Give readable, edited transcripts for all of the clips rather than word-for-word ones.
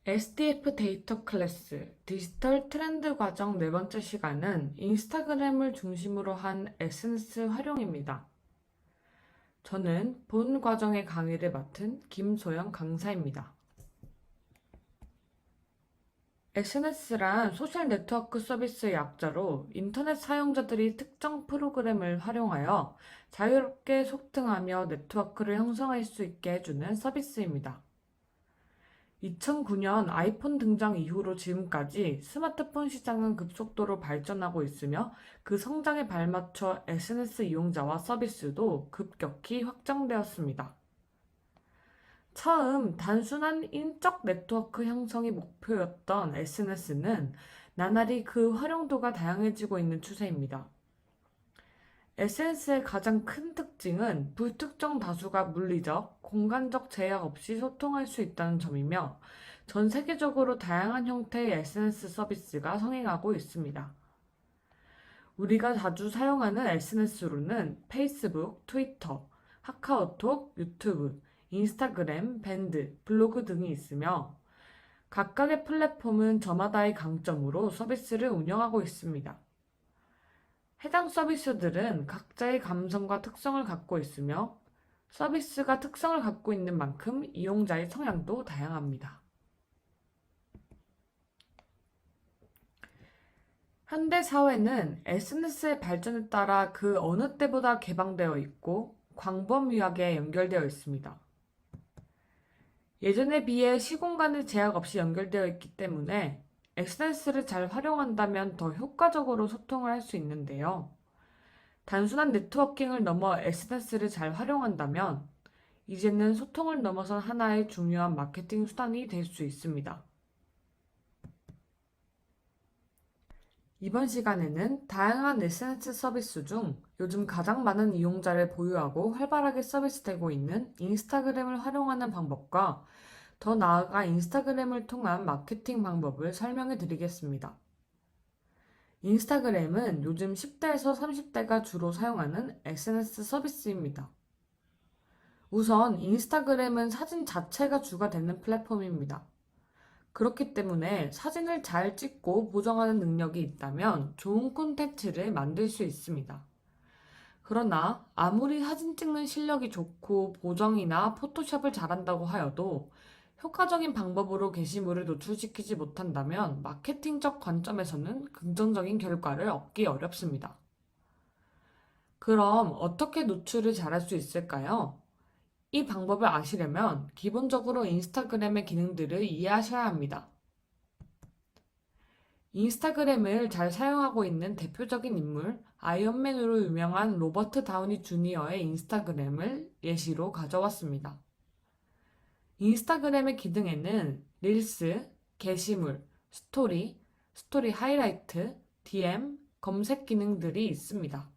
SDF 데이터 클래스 디지털 트렌드 과정 네 번째 시간은 인스타그램을 중심으로 한 SNS 활용입니다. 저는 본 과정의 강의를 맡은 김소영 강사입니다. SNS란 소셜 네트워크 서비스의 약자로 인터넷 사용자들이 특정 프로그램을 활용하여 자유롭게 소통하며 네트워크를 형성할 수 있게 해주는 서비스입니다. 2009년 아이폰 등장 이후로 지금까지 스마트폰 시장은 급속도로 발전하고 있으며 그 성장에 발맞춰 SNS 이용자와 서비스도 급격히 확장되었습니다. 처음 단순한 인적 네트워크 형성이 목표였던 SNS는 나날이 그 활용도가 다양해지고 있는 추세입니다. SNS의 가장 큰 특징은 불특정 다수가 물리적, 공간적 제약 없이 소통할 수 있다는 점이며 전 세계적으로 다양한 형태의 SNS 서비스가 성행하고 있습니다. 우리가 자주 사용하는 SNS로는 페이스북, 트위터, 카카오톡, 유튜브, 인스타그램, 밴드, 블로그 등이 있으며 각각의 플랫폼은 저마다의 강점으로 서비스를 운영하고 있습니다. 해당 서비스들은 각자의 감성과 특성을 갖고 있으며 서비스가 특성을 갖고 있는 만큼 이용자의 성향도 다양합니다. 현대 사회는 SNS의 발전에 따라 그 어느 때보다 개방되어 있고 광범위하게 연결되어 있습니다. 예전에 비해 시공간의 제약 없이 연결되어 있기 때문에 SNS를 잘 활용한다면 더 효과적으로 소통을 할 수 있는데요. 단순한 네트워킹을 넘어 SNS를 잘 활용한다면 이제는 소통을 넘어선 하나의 중요한 마케팅 수단이 될 수 있습니다. 이번 시간에는 다양한 SNS 서비스 중 요즘 가장 많은 이용자를 보유하고 활발하게 서비스되고 있는 인스타그램을 활용하는 방법과 더 나아가 인스타그램을 통한 마케팅 방법을 설명해 드리겠습니다. 인스타그램은 요즘 10대에서 30대가 주로 사용하는 SNS 서비스입니다. 우선 인스타그램은 사진 자체가 주가 되는 플랫폼입니다. 그렇기 때문에 사진을 잘 찍고 보정하는 능력이 있다면 좋은 콘텐츠를 만들 수 있습니다. 그러나 아무리 사진 찍는 실력이 좋고 보정이나 포토샵을 잘한다고 하여도 효과적인 방법으로 게시물을 노출시키지 못한다면 마케팅적 관점에서는 긍정적인 결과를 얻기 어렵습니다. 그럼 어떻게 노출을 잘할 수 있을까요? 이 방법을 아시려면 기본적으로 인스타그램의 기능들을 이해하셔야 합니다. 인스타그램을 잘 사용하고 있는 대표적인 인물, 아이언맨으로 유명한 로버트 다우니 주니어의 인스타그램을 예시로 가져왔습니다. 인스타그램의 기능에는 릴스, 게시물, 스토리, 스토리 하이라이트, DM, 검색 기능들이 있습니다.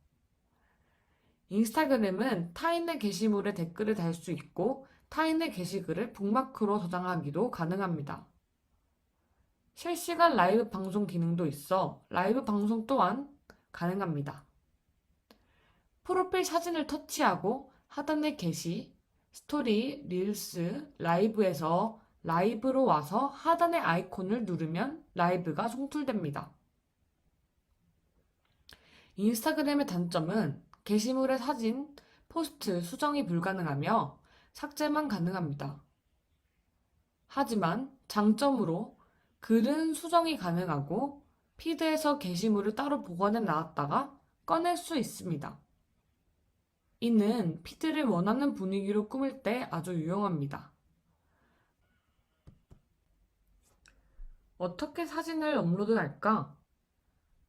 인스타그램은 타인의 게시물에 댓글을 달 수 있고 타인의 게시글을 북마크로 저장하기도 가능합니다. 실시간 라이브 방송 기능도 있어 라이브 방송 또한 가능합니다. 프로필 사진을 터치하고 하단의 게시, 스토리, 릴스, 라이브에서 라이브로 와서 하단의 아이콘을 누르면 라이브가 송출됩니다. 인스타그램의 단점은 게시물의 사진, 포스트 수정이 불가능하며 삭제만 가능합니다. 하지만 장점으로 글은 수정이 가능하고 피드에서 게시물을 따로 보관해 놨다가 꺼낼 수 있습니다. 이는 피드를 원하는 분위기로 꾸밀 때 아주 유용합니다. 어떻게 사진을 업로드할까?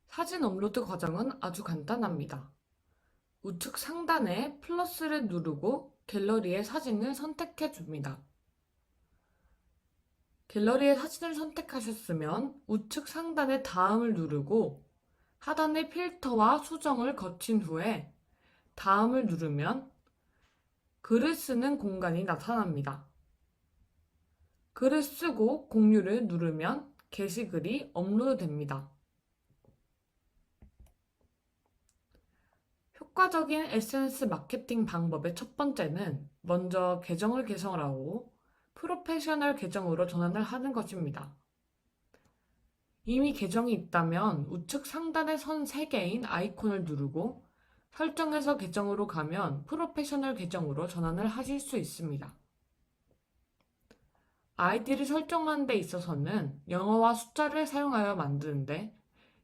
사진 업로드 과정은 아주 간단합니다. 우측 상단에 플러스를 누르고 갤러리의 사진을 선택해 줍니다. 갤러리의 사진을 선택하셨으면 우측 상단의 다음을 누르고 하단의 필터와 수정을 거친 후에 다음을 누르면 글을 쓰는 공간이 나타납니다. 글을 쓰고 공유를 누르면 게시글이 업로드됩니다. 효과적인 SNS 마케팅 방법의 첫 번째는 먼저 계정을 개설하고 프로페셔널 계정으로 전환을 하는 것입니다. 이미 계정이 있다면 우측 상단의 선 3개인 아이콘을 누르고 설정에서 계정으로 가면 프로페셔널 계정으로 전환을 하실 수 있습니다. 아이디를 설정하는 데 있어서는 영어와 숫자를 사용하여 만드는데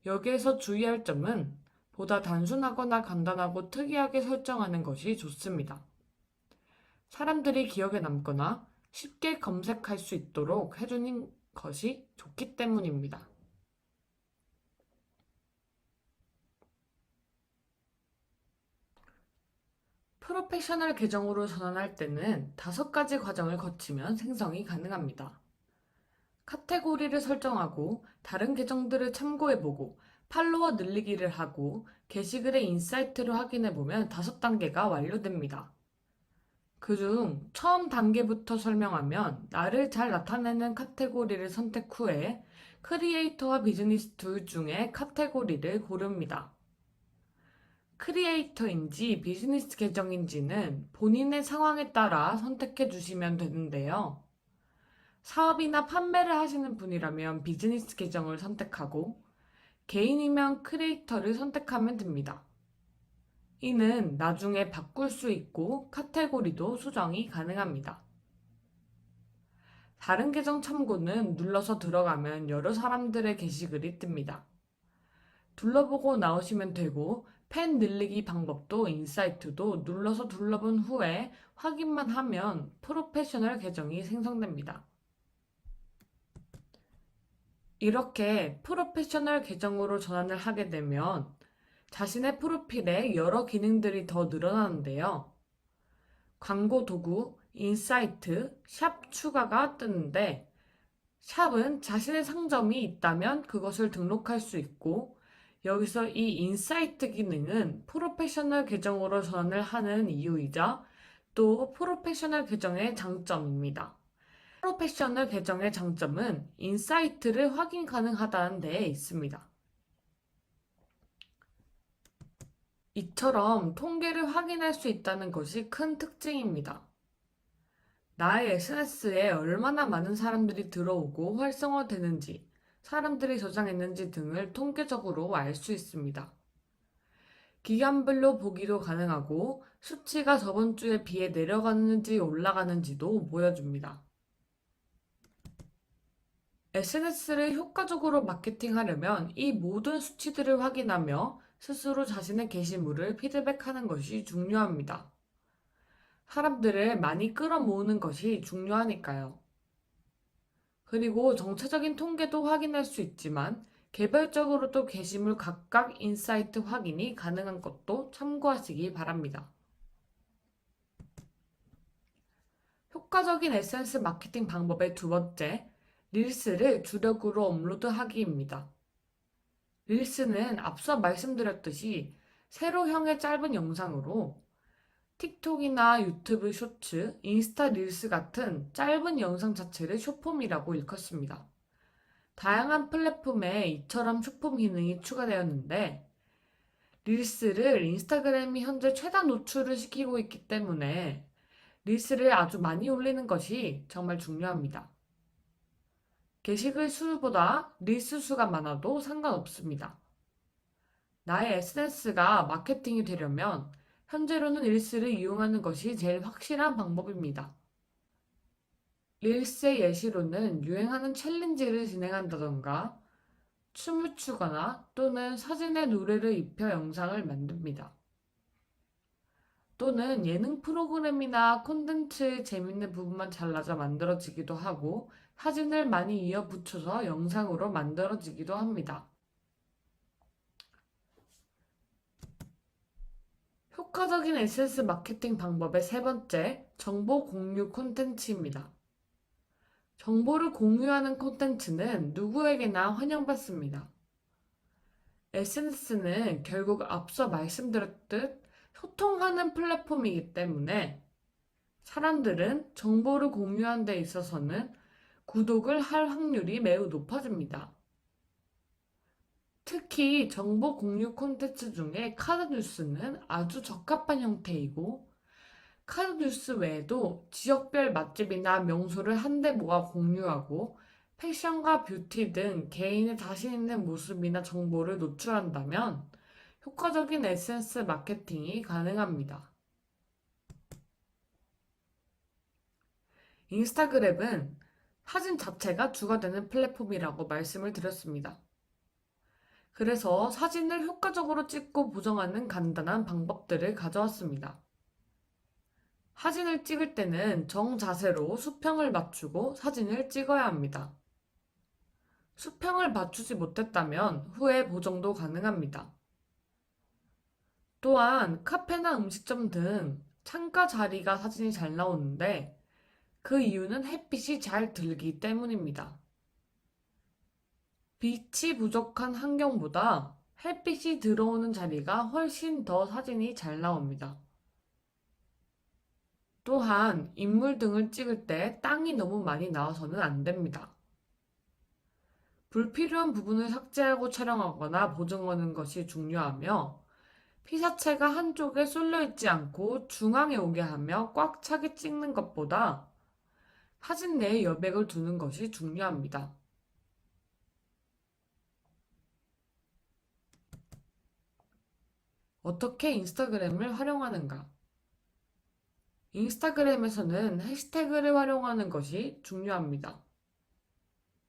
여기에서 주의할 점은 보다 단순하거나 간단하고 특이하게 설정하는 것이 좋습니다. 사람들이 기억에 남거나 쉽게 검색할 수 있도록 해주는 것이 좋기 때문입니다. 프로페셔널 계정으로 전환할 때는 5가지 과정을 거치면 생성이 가능합니다. 카테고리를 설정하고 다른 계정들을 참고해보고 팔로워 늘리기를 하고 게시글의 인사이트를 확인해보면 5단계가 완료됩니다. 그중 처음 단계부터 설명하면 나를 잘 나타내는 카테고리를 선택 후에 크리에이터와 비즈니스 둘 중에 카테고리를 고릅니다. 크리에이터인지 비즈니스 계정인지는 본인의 상황에 따라 선택해 주시면 되는데요. 사업이나 판매를 하시는 분이라면 비즈니스 계정을 선택하고 개인이면 크리에이터를 선택하면 됩니다. 이는 나중에 바꿀 수 있고 카테고리도 수정이 가능합니다. 다른 계정 참고는 눌러서 들어가면 여러 사람들의 게시글이 뜹니다. 둘러보고 나오시면 되고 펜 늘리기 방법도 인사이트도 눌러서 둘러본 후에 확인만 하면 프로페셔널 계정이 생성됩니다. 이렇게 프로페셔널 계정으로 전환을 하게 되면 자신의 프로필에 여러 기능들이 더 늘어나는데요. 광고 도구, 인사이트, 샵 추가가 뜨는데 샵은 자신의 상점이 있다면 그것을 등록할 수 있고 여기서 이 인사이트 기능은 프로페셔널 계정으로 전환을 하는 이유이자 또 프로페셔널 계정의 장점입니다. 프로페셔널 계정의 장점은 인사이트를 확인 가능하다는 데에 있습니다. 이처럼 통계를 확인할 수 있다는 것이 큰 특징입니다. 나의 SNS에 얼마나 많은 사람들이 들어오고 활성화되는지, 사람들이 저장했는지 등을 통계적으로 알 수 있습니다. 기간별로 보기도 가능하고 수치가 저번 주에 비해 내려가는지 올라가는지도 보여줍니다. SNS를 효과적으로 마케팅하려면 이 모든 수치들을 확인하며 스스로 자신의 게시물을 피드백하는 것이 중요합니다. 사람들을 많이 끌어모으는 것이 중요하니까요. 그리고 정체적인 통계도 확인할 수 있지만 개별적으로도 게시물 각각 인사이트 확인이 가능한 것도 참고하시기 바랍니다. 효과적인 SNS 마케팅 방법의 2번째, 릴스를 주력으로 업로드하기입니다. 릴스는 앞서 말씀드렸듯이 세로형의 짧은 영상으로 틱톡이나 유튜브 쇼츠, 인스타 릴스 같은 짧은 영상 자체를 숏폼이라고 일컫습니다. 다양한 플랫폼에 이처럼 숏폼 기능이 추가되었는데 릴스를 인스타그램이 현재 최다 노출을 시키고 있기 때문에 릴스를 아주 많이 올리는 것이 정말 중요합니다. 게시글 수보다 릴스 수가 많아도 상관없습니다. 나의 SNS가 마케팅이 되려면 현재로는 릴스를 이용하는 것이 제일 확실한 방법입니다. 릴스의 예시로는 유행하는 챌린지를 진행한다던가 춤을 추거나 또는 사진에 노래를 입혀 영상을 만듭니다. 또는 예능 프로그램이나 콘텐츠의 재밌는 부분만 잘라서 만들어지기도 하고 사진을 많이 이어 붙여서 영상으로 만들어지기도 합니다. 효과적인 SNS 마케팅 방법의 3번째, 정보 공유 콘텐츠입니다. 정보를 공유하는 콘텐츠는 누구에게나 환영받습니다. SNS는 결국 앞서 말씀드렸듯 소통하는 플랫폼이기 때문에 사람들은 정보를 공유하는 데 있어서는 구독을 할 확률이 매우 높아집니다. 특히 정보 공유 콘텐츠 중에 카드 뉴스는 아주 적합한 형태이고 카드 뉴스 외에도 지역별 맛집이나 명소를 한데 모아 공유하고 패션과 뷰티 등 개인의 자신 있는 모습이나 정보를 노출한다면 효과적인 에센스 마케팅이 가능합니다. 인스타그램은 사진 자체가 주가 되는 플랫폼이라고 말씀을 드렸습니다. 그래서 사진을 효과적으로 찍고 보정하는 간단한 방법들을 가져왔습니다. 사진을 찍을 때는 정자세로 수평을 맞추고 사진을 찍어야 합니다. 수평을 맞추지 못했다면 후에 보정도 가능합니다. 또한 카페나 음식점 등 창가 자리가 사진이 잘 나오는데 그 이유는 햇빛이 잘 들기 때문입니다. 빛이 부족한 환경보다 햇빛이 들어오는 자리가 훨씬 더 사진이 잘 나옵니다. 또한 인물 등을 찍을 때 땅이 너무 많이 나와서는 안 됩니다. 불필요한 부분을 삭제하고 촬영하거나 보정하는 것이 중요하며 피사체가 한쪽에 쏠려 있지 않고 중앙에 오게 하며 꽉 차게 찍는 것보다 사진 내에 여백을 두는 것이 중요합니다. 어떻게 인스타그램을 활용하는가? 인스타그램에서는 해시태그를 활용하는 것이 중요합니다.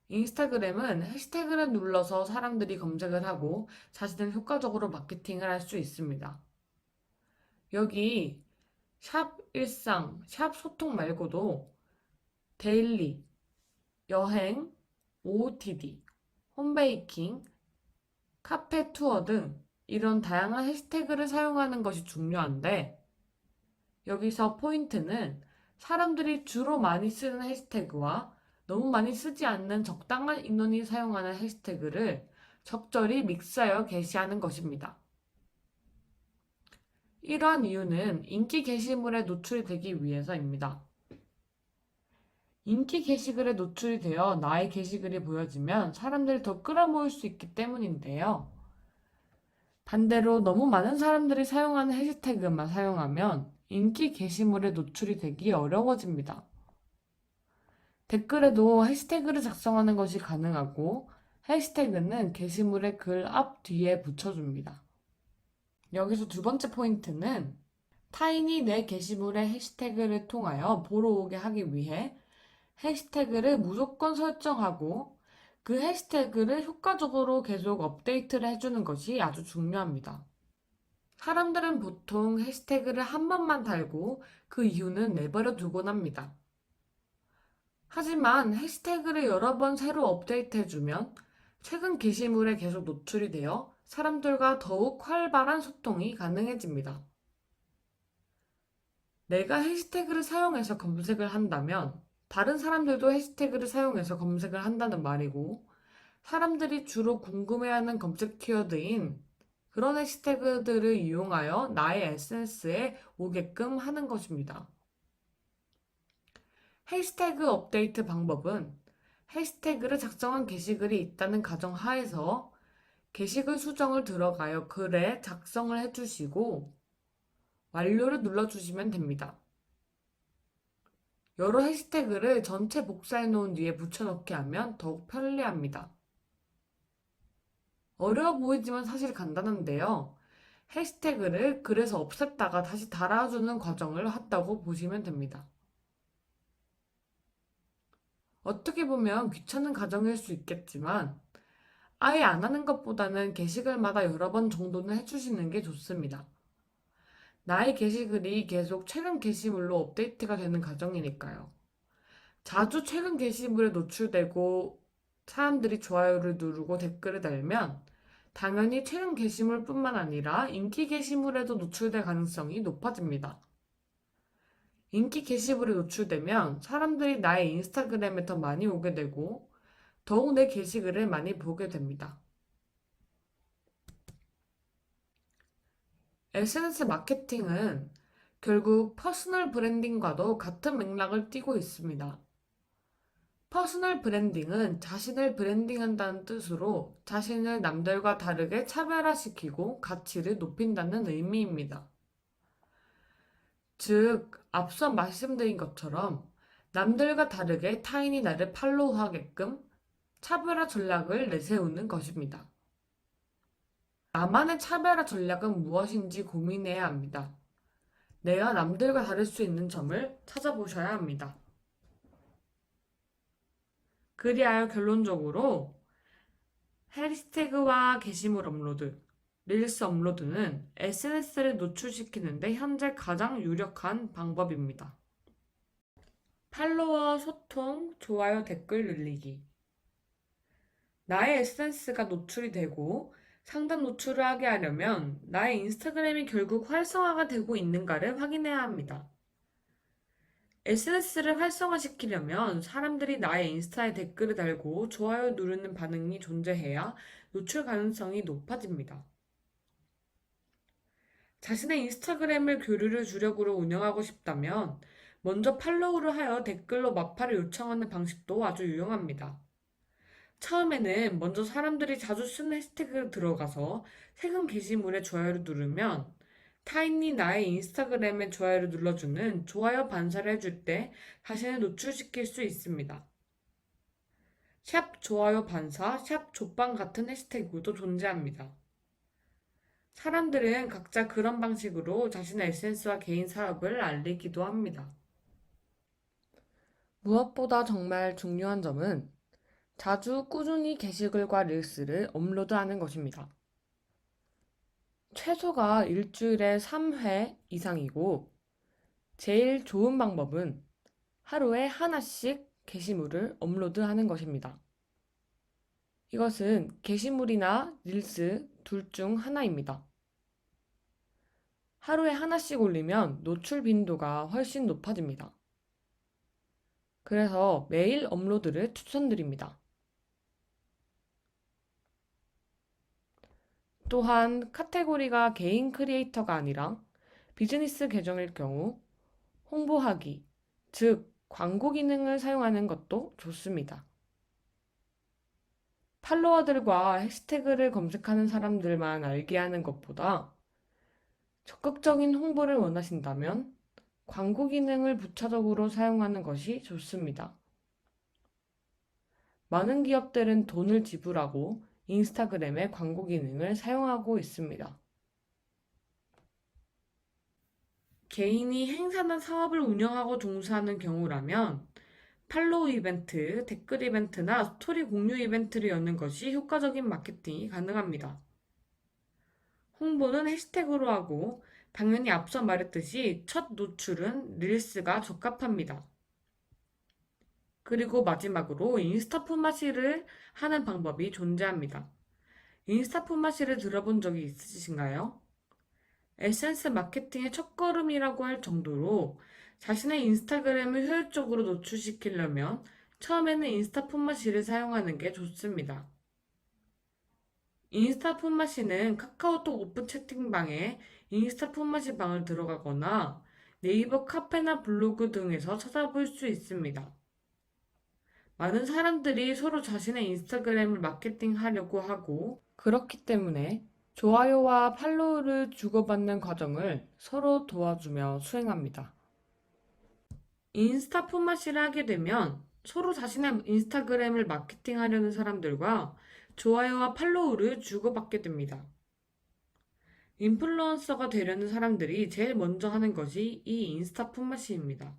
인스타그램은 해시태그를 눌러서 사람들이 검색을 하고 자신을 효과적으로 마케팅을 할 수 있습니다. 여기 샵 일상, 샵 소통 말고도 데일리, 여행, OOTD, 홈베이킹, 카페 투어 등 이런 다양한 해시태그를 사용하는 것이 중요한데 여기서 포인트는 사람들이 주로 많이 쓰는 해시태그와 너무 많이 쓰지 않는 적당한 인원이 사용하는 해시태그를 적절히 믹스하여 게시하는 것입니다. 이러한 이유는 인기 게시물에 노출이 되기 위해서입니다. 인기 게시글에 노출이 되어 나의 게시글이 보여지면 사람들이 더 끌어모을 수 있기 때문인데요. 반대로 너무 많은 사람들이 사용하는 해시태그만 사용하면 인기 게시물에 노출이 되기 어려워집니다. 댓글에도 해시태그를 작성하는 것이 가능하고 해시태그는 게시물의 글 앞 뒤에 붙여줍니다. 여기서 두 번째 포인트는 타인이 내 게시물에 해시태그를 통하여 보러 오게 하기 위해 해시태그를 무조건 설정하고 그 해시태그를 효과적으로 계속 업데이트를 해주는 것이 아주 중요합니다. 사람들은 보통 해시태그를 한 번만 달고 그 이후는 내버려 두곤 합니다. 하지만 해시태그를 여러 번 새로 업데이트해주면 최근 게시물에 계속 노출이 되어 사람들과 더욱 활발한 소통이 가능해집니다. 내가 해시태그를 사용해서 검색을 한다면 다른 사람들도 해시태그를 사용해서 검색을 한다는 말이고 사람들이 주로 궁금해하는 검색 키워드인 그런 해시태그들을 이용하여 나의 SNS에 오게끔 하는 것입니다. 해시태그 업데이트 방법은 해시태그를 작성한 게시글이 있다는 가정 하에서 게시글 수정을 들어가여 글에 작성을 해주시고 완료를 눌러주시면 됩니다. 여러 해시태그를 전체 복사해 놓은 뒤에 붙여넣기 하면 더욱 편리합니다. 어려워 보이지만 사실 간단한데요. 해시태그를 글에서 없앴다가 다시 달아주는 과정을 한다고 보시면 됩니다. 어떻게 보면 귀찮은 과정일 수 있겠지만 아예 안 하는 것보다는 게시글마다 여러 번 정도는 해주시는 게 좋습니다. 나의 게시글이 계속 최근 게시물로 업데이트가 되는 과정이니까요. 자주 최근 게시물에 노출되고 사람들이 좋아요를 누르고 댓글을 달면 당연히 최근 게시물뿐만 아니라 인기 게시물에도 노출될 가능성이 높아집니다. 인기 게시물에 노출되면 사람들이 나의 인스타그램에 더 많이 오게 되고 더욱 내 게시글을 많이 보게 됩니다. SNS 마케팅은 결국 퍼스널 브랜딩과도 같은 맥락을 띠고 있습니다. 퍼스널 브랜딩은 자신을 브랜딩한다는 뜻으로 자신을 남들과 다르게 차별화시키고 가치를 높인다는 의미입니다. 즉, 앞서 말씀드린 것처럼 남들과 다르게 타인이 나를 팔로우하게끔 차별화 전략을 내세우는 것입니다. 나만의 차별화 전략은 무엇인지 고민해야 합니다. 내가 남들과 다를 수 있는 점을 찾아보셔야 합니다. 그리하여 결론적으로 해시태그와 게시물 업로드, 릴스 업로드는 SNS를 노출시키는데 현재 가장 유력한 방법입니다. 팔로워 소통, 좋아요, 댓글 늘리기. 나의 SNS가 노출이 되고 상단 노출을 하게 하려면 나의 인스타그램이 결국 활성화가 되고 있는가를 확인해야 합니다. SNS를 활성화시키려면 사람들이 나의 인스타에 댓글을 달고 좋아요 누르는 반응이 존재해야 노출 가능성이 높아집니다. 자신의 인스타그램을 교류를 주력으로 운영하고 싶다면 먼저 팔로우를 하여 댓글로 마팔을 요청하는 방식도 아주 유용합니다. 처음에는 먼저 사람들이 자주 쓰는 해시태그를 들어가서 최근 게시물에 좋아요를 누르면 타인이 나의 인스타그램에 좋아요를 눌러주는 좋아요 반사를 해줄 때 자신을 노출시킬 수 있습니다. 샵 좋아요 반사, 샵 족방 같은 해시태그도 존재합니다. 사람들은 각자 그런 방식으로 자신의 SNS와 개인 사업을 알리기도 합니다. 무엇보다 정말 중요한 점은 자주 꾸준히 게시글과 릴스를 업로드하는 것입니다. 최소가 일주일에 3회 이상이고 제일 좋은 방법은 하루에 하나씩 게시물을 업로드하는 것입니다. 이것은 게시물이나 릴스 둘 중 하나입니다. 하루에 하나씩 올리면 노출 빈도가 훨씬 높아집니다. 그래서 매일 업로드를 추천드립니다. 또한 카테고리가 개인 크리에이터가 아니라 비즈니스 계정일 경우 홍보하기, 즉 광고 기능을 사용하는 것도 좋습니다. 팔로워들과 해시태그를 검색하는 사람들만 알게 하는 것보다 적극적인 홍보를 원하신다면 광고 기능을 부차적으로 사용하는 것이 좋습니다. 많은 기업들은 돈을 지불하고 인스타그램의 광고 기능을 사용하고 있습니다. 개인이 행사나 사업을 운영하고 종사하는 경우라면 팔로우 이벤트, 댓글 이벤트나 스토리 공유 이벤트를 여는 것이 효과적인 마케팅이 가능합니다. 홍보는 해시태그로 하고 당연히 앞서 말했듯이 첫 노출은 릴스가 적합합니다. 그리고 마지막으로 인스타 품앗이를 하는 방법이 존재합니다. 인스타 품앗이를 들어본 적이 있으신가요? 에센스 마케팅의 첫걸음이라고 할 정도로 자신의 인스타그램을 효율적으로 노출시키려면 처음에는 인스타 품앗이를 사용하는 게 좋습니다. 인스타 품앗이는 카카오톡 오픈 채팅방에 인스타 품앗이 방을 들어가거나 네이버 카페나 블로그 등에서 찾아볼 수 있습니다. 많은 사람들이 서로 자신의 인스타그램을 마케팅하려고 하고 그렇기 때문에 좋아요와 팔로우를 주고받는 과정을 서로 도와주며 수행합니다. 인스타 품앗이를 하게 되면 서로 자신의 인스타그램을 마케팅하려는 사람들과 좋아요와 팔로우를 주고받게 됩니다. 인플루언서가 되려는 사람들이 제일 먼저 하는 것이 이 인스타 품앗이입니다.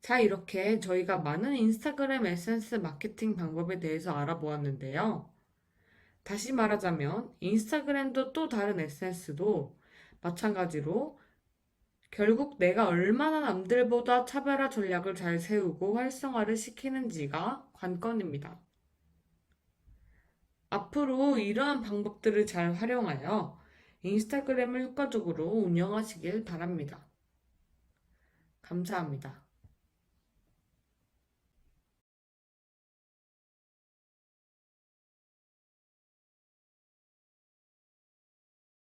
자, 이렇게 저희가 많은 인스타그램 에센스 마케팅 방법에 대해서 알아보았는데요. 다시 말하자면 인스타그램도 또 다른 SNS도 마찬가지로 결국 내가 얼마나 남들보다 차별화 전략을 잘 세우고 활성화를 시키는지가 관건입니다. 앞으로 이러한 방법들을 잘 활용하여 인스타그램을 효과적으로 운영하시길 바랍니다. 감사합니다.